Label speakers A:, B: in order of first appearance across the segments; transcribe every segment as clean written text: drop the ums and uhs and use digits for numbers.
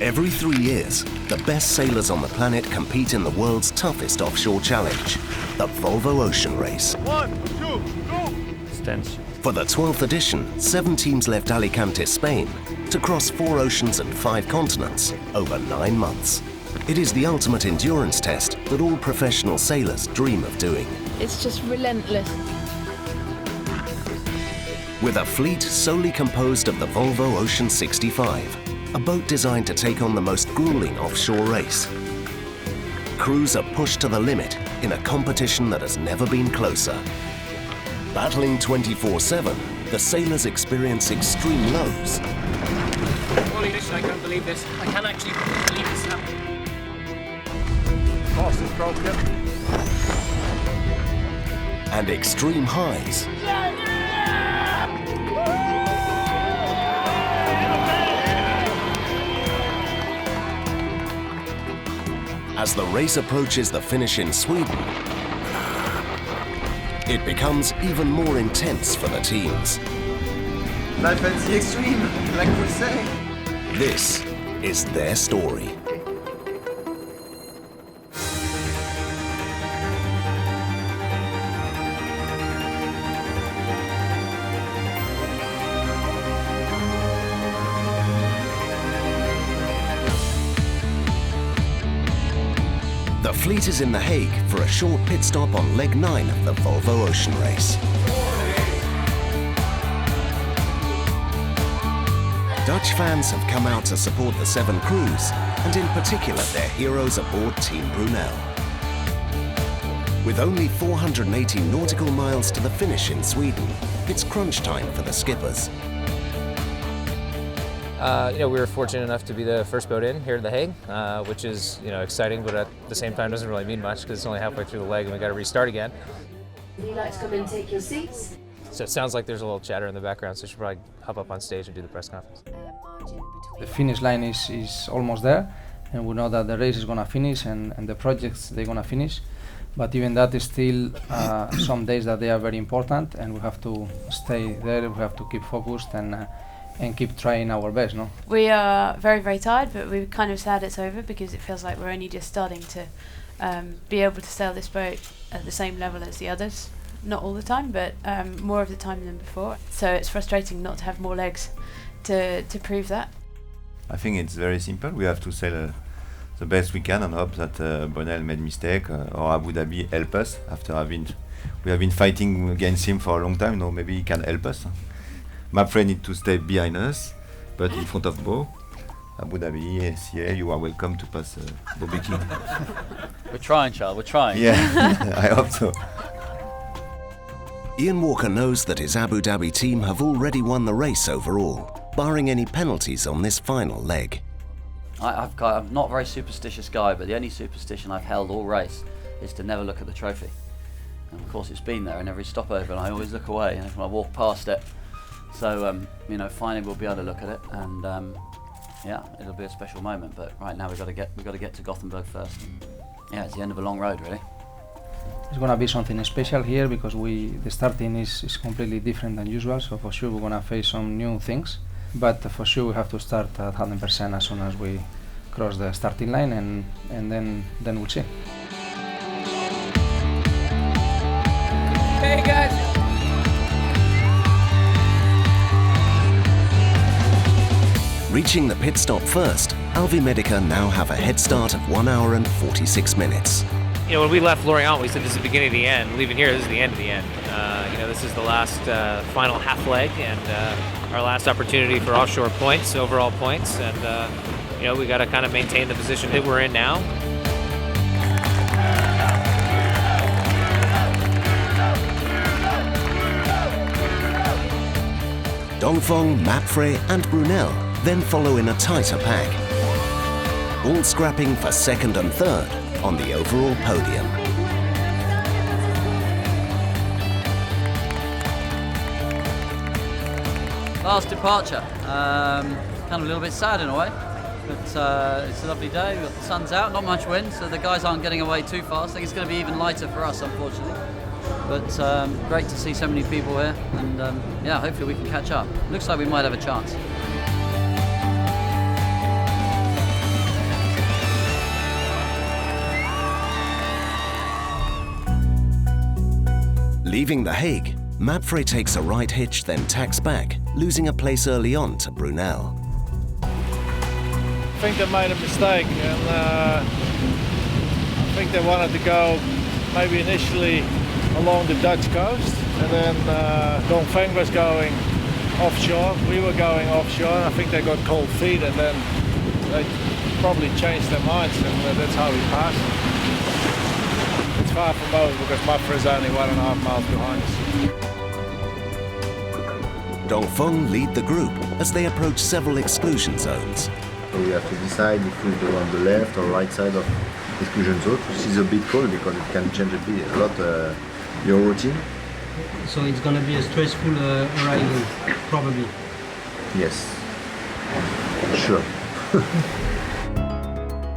A: Every 3 years, the best sailors on the planet compete in the world's toughest offshore challenge, the Volvo Ocean Race.
B: 1, 2, go!
C: Tense.
A: For the 12th edition, 7 teams left Alicante, Spain, to cross 4 oceans and 5 continents over 9 months. It is the ultimate endurance test that all professional sailors dream of doing.
D: It's just relentless.
A: With a fleet solely composed of the Volvo Ocean 65, a boat designed to take on the most grueling offshore race. Crews are pushed to the limit in a competition that has never been closer. Battling 24/7, the sailors experience extreme lows.
E: Holy shit, I can't believe this. I can't actually believe this happened.
B: Mast is broken.
A: And extreme highs. As the race approaches the finish in Sweden, it becomes even more intense for the teams.
F: Life at the extreme, like we say.
A: This is their story. The fleet is in The Hague for a short pit stop on leg 9 of the Volvo Ocean Race. Dutch fans have come out to support the 7 crews, and in particular their heroes aboard Team Brunel. With only 480 nautical miles to the finish in Sweden, it's crunch time for the skippers.
C: We were fortunate enough to be the first boat in here at The Hague, which is exciting, but at the same time doesn't really mean much because it's only halfway through the leg and we got to restart again.
G: Would you like to come and take your seats?
C: So it sounds like there's a little chatter in the background, so I should probably hop up on stage and do the press conference.
H: The finish line is almost there, and we know that the race is going to finish and the projects they're going to finish. But even that is still some days that they are very important, and we have to stay there. We have to keep focused and keep trying our best, no?
I: We are very, very tired, but we're kind of sad it's over because it feels like we're only just starting to be able to sail this boat at the same level as the others. Not all the time, but more of the time than before. So it's frustrating not to have more legs to prove that.
J: I think it's very simple. We have to sail the best we can and hope that Brunel made mistake or Abu Dhabi help us after we have been fighting against him for a long time. Now maybe he can help us. Mapfre need to stay behind us, but in front of Bo. Abu Dhabi, SCA, you are welcome to pass Bobby King.
E: We're trying, Charles, we're trying.
J: Yeah, I hope so.
A: Ian Walker knows that his Abu Dhabi team have already won the race overall, barring any penalties on this final leg.
E: I'm not a very superstitious guy, but the only superstition I've held all race is to never look at the trophy. And of course it's been there in every stopover and I always look away and I walk past it. So, finally we'll be able to look at it and it'll be a special moment, but right now we've got to get to Gothenburg first. Yeah, it's the end of a long road really.
H: It's going to be something special here because the starting is completely different than usual, so for sure we're going to face some new things, but for sure we have to start at 100% as soon as we cross the starting line and then we'll see.
E: Hey guys!
A: Reaching the pit stop first, Alvi Medica now have a head start of 1 hour and 46 minutes.
C: When we left Lorient, we said this is the beginning of the end. Leaving here, this is the end of the end. This is the last final half leg and our last opportunity for offshore points, overall points, and we got to kind of maintain the position that we're in now.
A: Dongfeng, Mapfre and Brunel then follow in a tighter pack, all scrapping for second and third on the overall podium.
E: Last departure, kind of a little bit sad in a way, but it's a lovely day. We've got the sun's out, not much wind, so the guys aren't getting away too fast. I think it's going to be even lighter for us, unfortunately. But great to see so many people here, and hopefully we can catch up. Looks like we might have a chance.
A: Leaving The Hague, Mapfre takes a right hitch, then tacks back, losing a place early on to Brunel.
D: I think they made a mistake, and I think they wanted to go maybe initially along the Dutch coast, and then Dongfeng was going offshore, we were going offshore, and I think they got cold feet, and then they probably changed their minds, and that's how we passed. It's far from over because Mapfre is only 1.5 miles behind us.
A: Dongfeng lead the group as they approach several exclusion zones.
K: So we have to decide if we go on the left or right side of exclusion zone, which is a bit cold because it can change a lot your routine.
L: So it's going to be a stressful arrival, probably.
K: Yes, sure.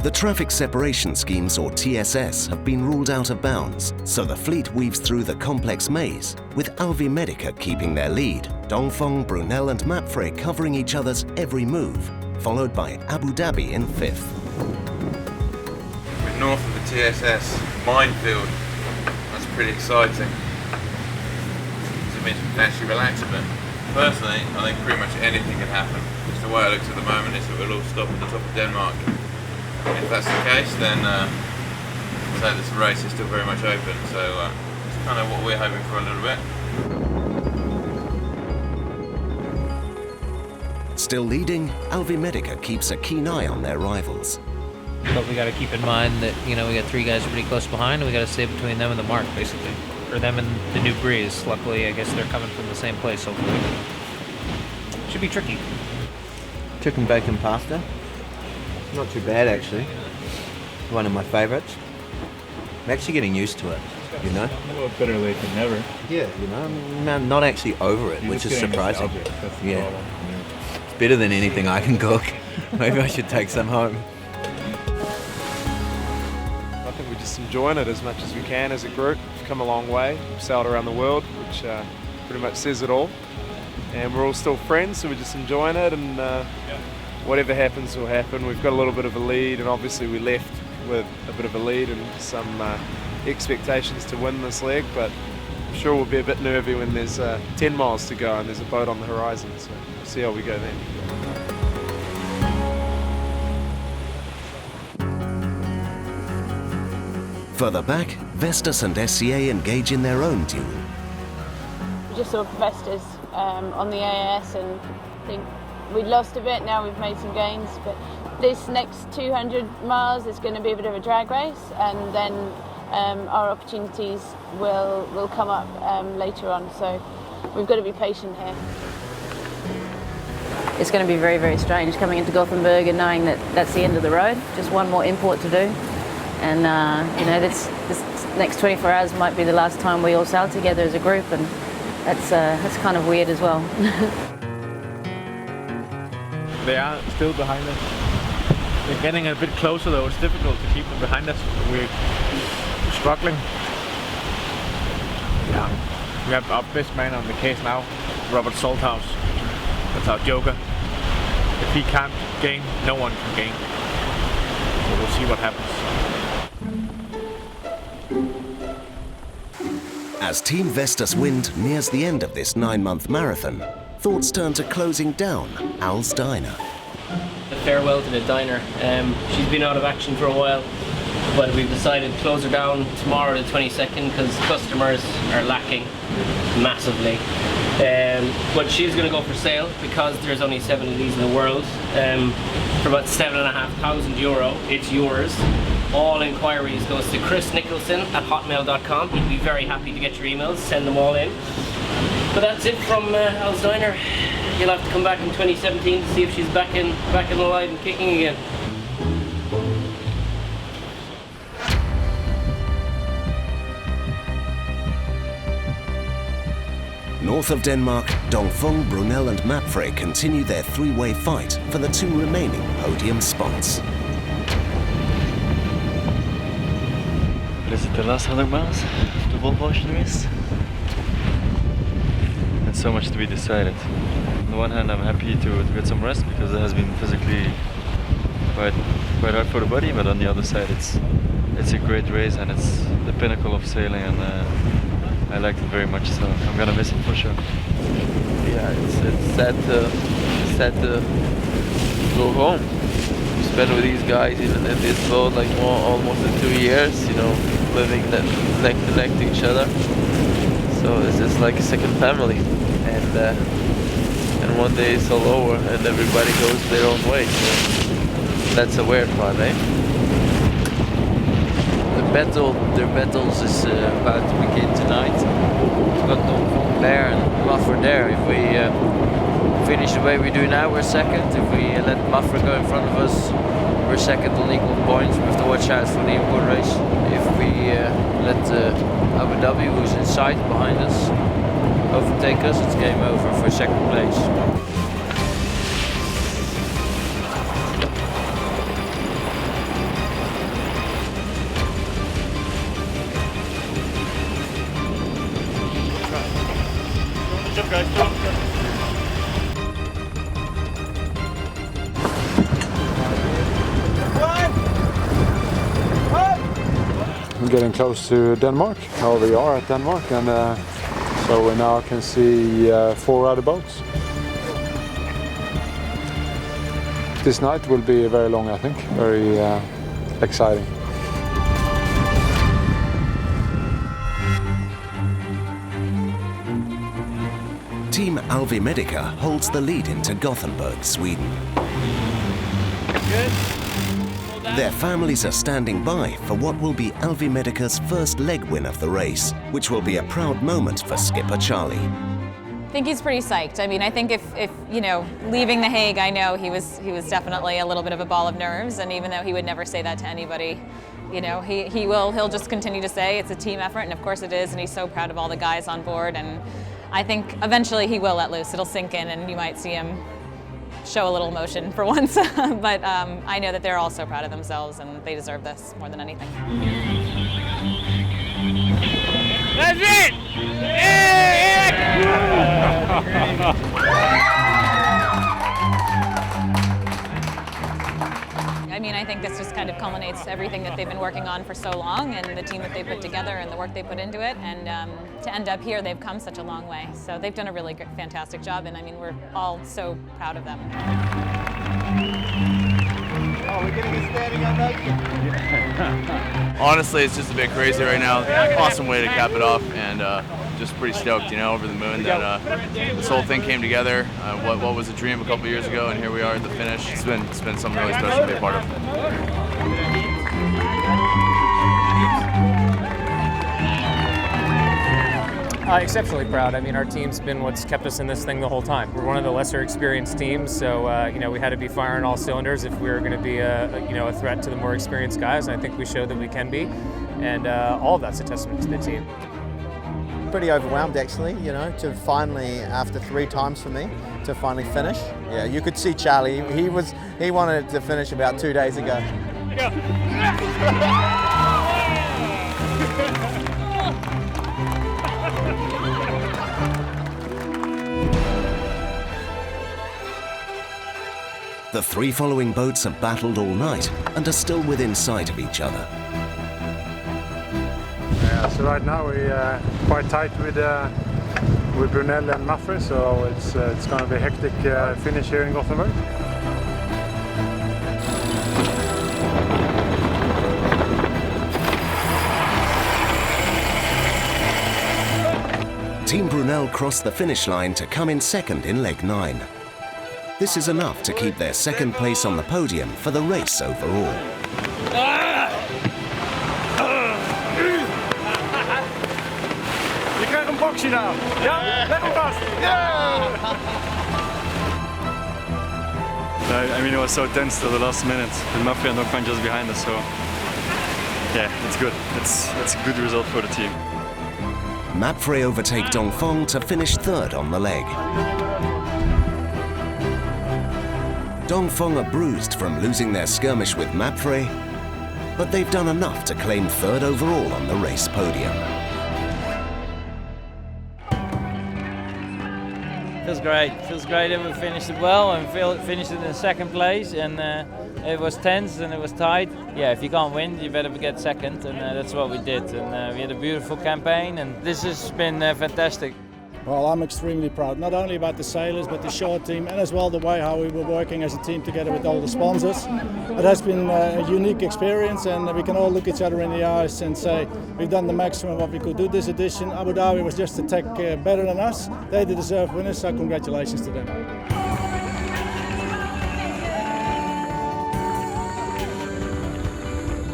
A: The traffic separation schemes, or TSS, have been ruled out of bounds, so the fleet weaves through the complex maze, with Alvi Medica keeping their lead, Dongfeng, Brunel and Mapfre covering each other's every move, followed by Abu Dhabi in 5th.
M: We're north of the TSS minefield. That's pretty exciting. It means we can actually relax a bit. Personally, I think pretty much anything can happen. Just the way it looks at the moment is that we'll all stop at the top of Denmark. If that's the case, then so this race is still very much open. So it's kind of what we're hoping for a little bit.
A: Still leading, Alvi Medica keeps a keen eye on their rivals.
C: But we got to keep in mind that, you know, we got 3 guys pretty close behind, and we got to stay between them and the mark, basically. Or them and the New Breeze. Luckily, I guess they're coming from the same place, hopefully. Should be tricky.
N: Chicken bacon pasta. Not too bad, actually. One of my favourites. I'm actually getting used to it, you know?
D: A little better late than never.
N: Yeah, you know, I'm not actually over it, which is surprising. Yeah. It's better than anything I can cook. Maybe I should take some home.
O: I think we're just enjoying it as much as we can as a group. We've come a long way. We've sailed around the world, which pretty much says it all. And we're all still friends, so we're just enjoying it, and whatever happens will happen. We've got a little bit of a lead, and obviously we left with a bit of a lead and some expectations to win this leg, but I'm sure we'll be a bit nervy when there's 10 miles to go and there's a boat on the horizon, so we'll see how we go then.
A: Further back, Vestas and SCA engage in their own duel.
P: We just saw Vestas on the AS, and I think we'd lost a bit, now we've made some gains, but this next 200 miles is going to be a bit of a drag race, and then our opportunities will come up later on, so we've got to be patient here.
Q: It's going to be very, very strange coming into Gothenburg and knowing that that's the end of the road, just one more import to do, and you know, this next 24 hours might be the last time we all sail together as a group, and that's kind of weird as well.
D: They are still behind us. They're getting a bit closer though. It's difficult to keep them behind us. We're struggling. Yeah. We have our best man on the case now, Robert Salthouse. That's our joker. If he can't gain, no one can gain. So we'll see what happens.
A: As Team Vestas Wind nears the end of this 9-month marathon, thoughts turn to closing down Al's diner.
R: A farewell to the diner. She's been out of action for a while, but we've decided to close her down tomorrow, the 22nd, because customers are lacking massively. But she's going to go for sale because there's only 7 of these in the world for about €7,500. It's yours. All inquiries goes to chrisnicholson@hotmail.com. He'd be very happy to get your emails. Send them all in. But that's it from Al's Diner. You'll have to come back in 2017 to see if she's back in alive and kicking again.
A: North of Denmark, Dongfeng, Brunel and Mapfre continue their 3-way fight for the 2 remaining podium spots.
S: Is it the last 100 miles of the Volvo Ocean race? And so much to be decided. On the one hand, I'm happy to get some rest because it has been physically quite hard for the body, but on the other side, it's a great race and it's the pinnacle of sailing, and I liked it very much, so I'm gonna miss it for sure.
T: Yeah, it's sad to go home. We spent with these guys in this boat like almost 2 years, you know, living neck to neck to each other. So it's just like a second family, and one day it's all over and everybody goes their own way. So that's a weird part, eh? The battles is about to begin tonight. We've got Dong there and Mafra there. If we finish the way we do now, we're second. If we let Mafra go in front of us, we're second on equal points. We have to watch out for the import race. If we let Abu Dhabi, who's in sight behind us, overtake us, it's game over for second place.
B: Getting close to Denmark, how we are at Denmark, and so we now can see 4 other boats. This night will be very long, I think, very exciting.
A: Team Alvimedica holds the lead into Gothenburg, Sweden.
C: Good.
A: Their families are standing by for what will be Alvimedica's first leg win of the race, which will be a proud moment for skipper Charlie.
U: I think he's pretty psyched. I mean, I think if you know, leaving The Hague, I know he was definitely a little bit of a ball of nerves, and even though he would never say that to anybody, you know, he'll just continue to say it's a team effort, and of course it is, and he's so proud of all the guys on board, and I think eventually he will let loose. It'll sink in, and you might see him show a little emotion for once, but I know that they're all so proud of themselves and they deserve this more than anything.
C: That's it!
U: I mean, I think this just kind of culminates everything that they've been working on for so long and the team that they put together and the work they put into it, and to end up here, they've come such a long way. So they've done a really good, fantastic job, and I mean, we're all so proud of them.
F: Oh, we're getting a standing ovation.
V: Honestly, it's just a bit crazy right now. Awesome way to cap it off, and just pretty stoked, you know, over the moon that this whole thing came together. What was a dream a couple years ago, and here we are at the finish. It's been something really special to be a part of.
C: Exceptionally proud. I mean, our team's been what's kept us in this thing the whole time. We're one of the lesser experienced teams, so you know, we had to be firing all cylinders if we were going to be a threat to the more experienced guys. And I think we showed that we can be, and all of that's a testament to the team.
W: Pretty overwhelmed, actually, you know, to finally, after 3 times for me, to finally finish. Yeah, you could see Charlie. He wanted to finish about 2 days ago.
A: The 3 following boats have battled all night and are still within sight of each other.
B: Yeah, so right now we're quite tight with Brunel and Mafra, so it's going to be a hectic finish here in Gothenburg.
A: Team Brunel crossed the finish line to come in second in leg 9. This is enough to keep their second place on the podium for the race overall.
B: Je krijgt een boxje nou. Ja, let hem vast. Yeah!
S: I mean, it was so tense till the last minute. And Mafia and Dongfang just behind us, so yeah, it's good. It's a good result for the team.
A: Mapfre overtake Dongfang to finish third on the leg. Dongfang are bruised from losing their skirmish with Mapfre, but they've done enough to claim third overall on the race podium.
X: Feels
G: feels great. Feels great that we finished it well and finished it in second place. And it was tense and it was tight. Yeah, if you can't win, you better get second, and that's what we did. And we had a beautiful campaign, and this has been fantastic.
I: Well, I'm extremely proud, not only about the sailors, but the shore team, and as well the way how we were working as a team together with all the sponsors. It has been a unique experience, and we can all look each other in the eyes and say we've done the maximum what we could do this edition. Abu Dhabi was just a tack better than us. They deserve winners, so congratulations to them.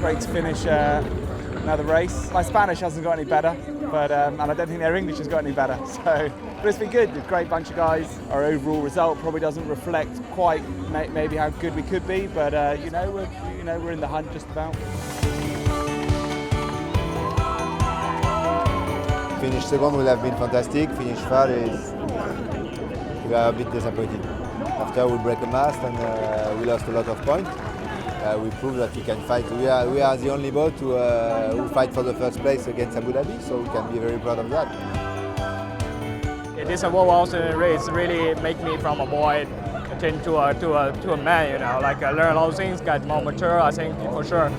J: Great to finish another race. My Spanish hasn't got any better, but and I don't think their English has got any better. So, but it's been good. A great bunch of guys. Our overall result probably doesn't reflect quite maybe how good we could be, but we're in the hunt just about.
K: Finish second would have been fantastic. Finish third is we are a bit disappointed. After we break a mast and we lost a lot of points. We proved that we can fight. We are the only boat who fight for the first place against Abu Dhabi, so we can be very proud of that.
X: It is a Volvo Ocean race. Really make me from a boy into a man. You know, like I learn a lot of things, get more mature. I think for sure.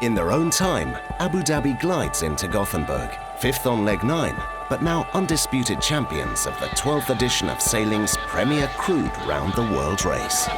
A: In their own time, Abu Dhabi glides into Gothenburg, 5th on leg 9, but now undisputed champions of the 12th edition of sailing's premier crewed round the world race.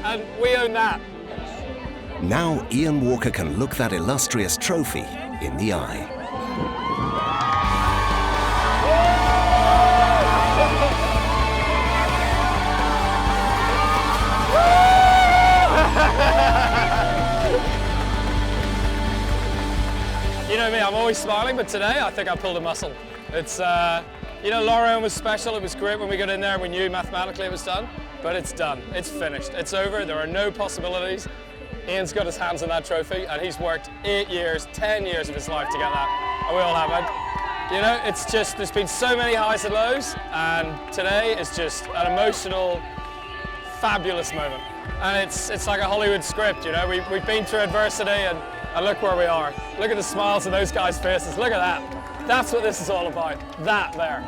Y: And we own that.
A: Now Ian Walker can look that illustrious trophy in the eye.
Y: You know me, I'm always smiling, but today I think I pulled a muscle. It's, you know, Lorient was special. It was great when we got in there. We knew mathematically it was done. But it's done, it's finished, it's over, there are no possibilities. Ian's got his hands on that trophy and he's worked 8 years, 10 years of his life to get that, and we all have it. You know, it's just, there's been so many highs and lows, and today is just an emotional, fabulous moment. And it's like a Hollywood script, you know, we've been through adversity and look where we are. Look at the smiles on those guys' faces, look at that. That's what this is all about, that there.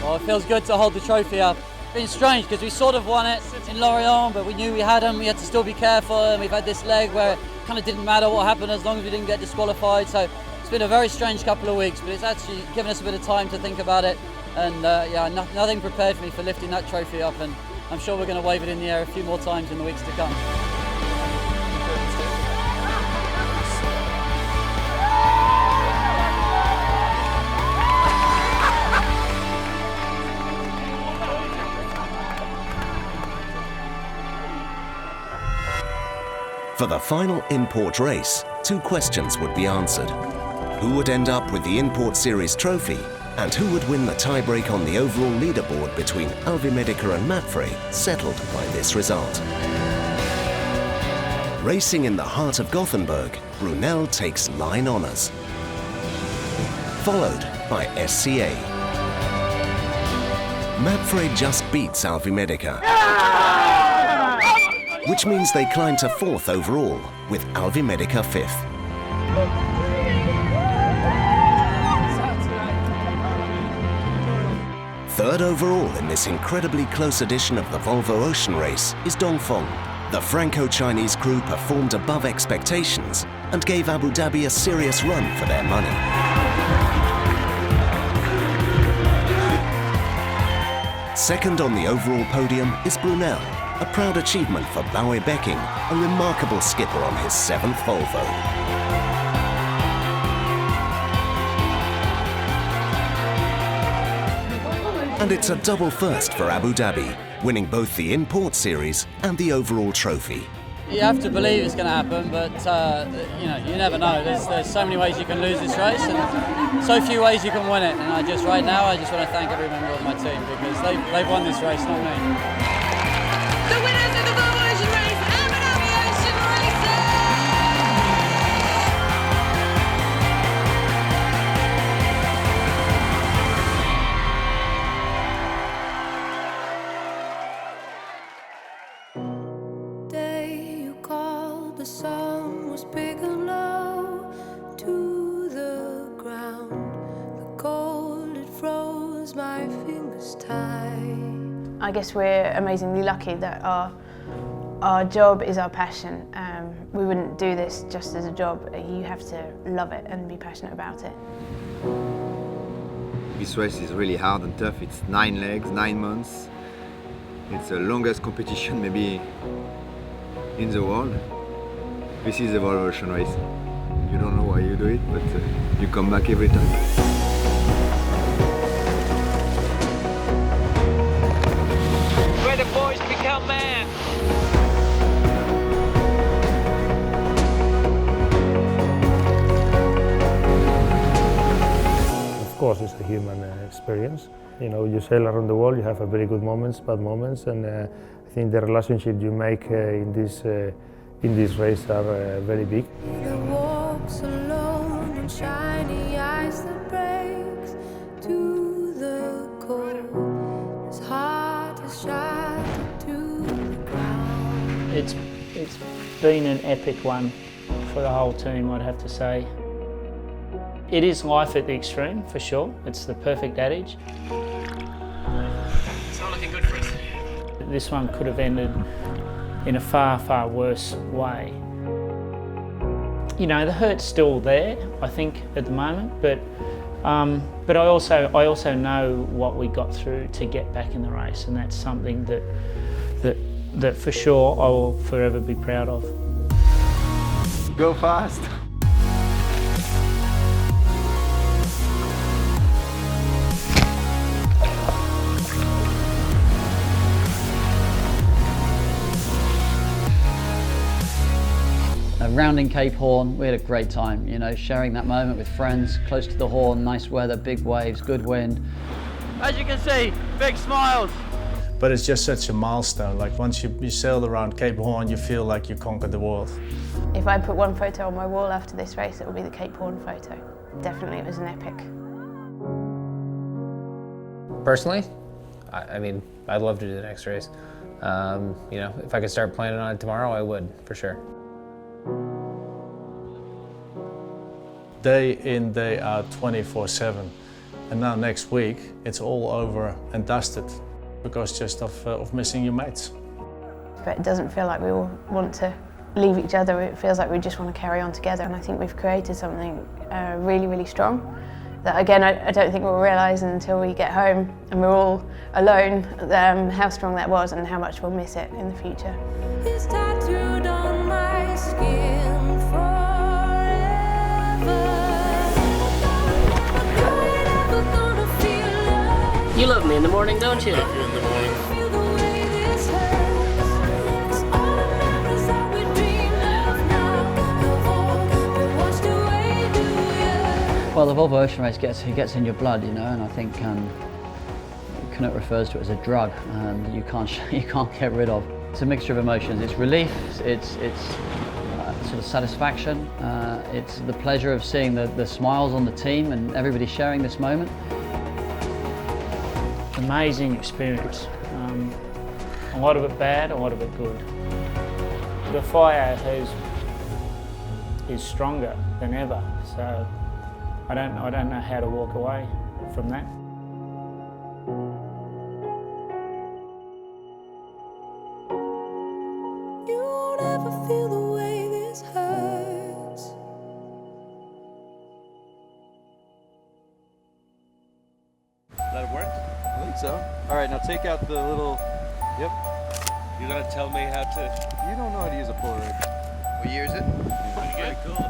Z: Well, it feels good to hold the trophy up. It's been strange because we sort of won it in Lorient, but we knew we had them. We had to still be careful, and we've had this leg where it kind of didn't matter what happened as long as we didn't get disqualified. So it's been a very strange couple of weeks, but it's actually given us a bit of time to think about it. And yeah, nothing prepared me for lifting that trophy up, and I'm sure we're going to wave it in the air a few more times in the weeks to come.
A: For the final import race, 2 questions would be answered. Who would end up with the Import Series trophy, and who would win the tiebreak on the overall leaderboard between Alvimedica and Mapfre, settled by this result. Racing in the heart of Gothenburg, Brunel takes line honours, followed by SCA. Mapfre just beats Alvimedica, which means they climb to 4th overall, with Alvimedica 5th. Third overall in this incredibly close edition of the Volvo Ocean Race is Dongfeng. The Franco-Chinese crew performed above expectations and gave Abu Dhabi a serious run for their money. Second on the overall podium is Brunel, a proud achievement for Bowie Becking, a remarkable skipper on his 7th Volvo. And it's a double first for Abu Dhabi, winning both the Import Series and the overall trophy.
Z: You have to believe it's going to happen, but you never know. There's so many ways you can lose this race, and so few ways you can win it. And right now, I just want to thank every member of my team because they've won this race, not me.
E: The winners of the Volvo Ocean Race, Abu Dhabi Ocean Racing!
H: Day you called, the sun was big and low to the ground. The cold, it froze my fingers tight.
P: I guess we're amazingly lucky that our job is our passion. We wouldn't do this just as a job. You have to love it and be passionate about it.
K: This race is really hard and tough. It's 9 legs, 9 months. It's the longest competition maybe in the world. This is the Volvo Ocean Race. You don't know why you do it, but you come back every time.
C: Where the boys become man.
L: Of course, it's a human experience. You know, you sail around the world, you have very good moments, bad moments, and I think the relationship you make in this race are very big.
H: The walks alone and shiny ice that breaks to the core. His heart is shattered to the ground.
M: It's been an epic one for the whole team, I'd have to say. It is life at the extreme, for sure. It's the perfect adage.
C: It's not looking good for us.
M: This one could have ended in a far, far worse way. You know, the hurt's still there, I think, at the moment, but I also know what we got through to get back in the race, and that's something that for sure I will forever be proud of.
K: Go fast!
Z: Rounding Cape Horn, we had a great time, you know, sharing that moment with friends, close to the Horn, nice weather, big waves, good wind. As you can see, big smiles.
D: But it's just such a milestone. Like once you sailed around Cape Horn, you feel like you conquered the world.
P: If I put one photo on my wall after this race, it will be the Cape Horn photo. Definitely, it was an epic.
C: Personally, I mean, I'd love to do the next race. You know, if I could start planning on it tomorrow, I would, for sure.
D: Day in, day out, 24/7. And now next week, it's all over and dusted because just of missing your mates.
P: But it doesn't feel like we all want to leave each other. It feels like we just want to carry on together. And I think we've created something really, really strong that, again, I don't think we'll realise until we get home and we're all alone how strong that was and how much we'll miss it in the future.
H: It's tattooed on my skin forever.
R: You love me in the morning, don't you?
H: In the morning. Feel the way this hurts. It's all the memories that we dream of now. But what's the way do you?
Z: Well, the Volvo Ocean Race gets in your blood, you know, and I think Knut refers to it as a drug, and you can't get rid of. It's a mixture of emotions. It's relief, it's sort of satisfaction, it's the pleasure of seeing the smiles on the team and everybody sharing this moment.
M: Amazing experience. A lot of it bad, a lot of it good. The fire is stronger than ever, so I don't know how to walk away from that.
H: You won't ever feel the way this hurts.
N: That work? I think so. All right, now take out the little, yep. You're gonna tell me how to... You don't know how to use a Polaroid.
K: What year is it?
N: Pretty good. Cool.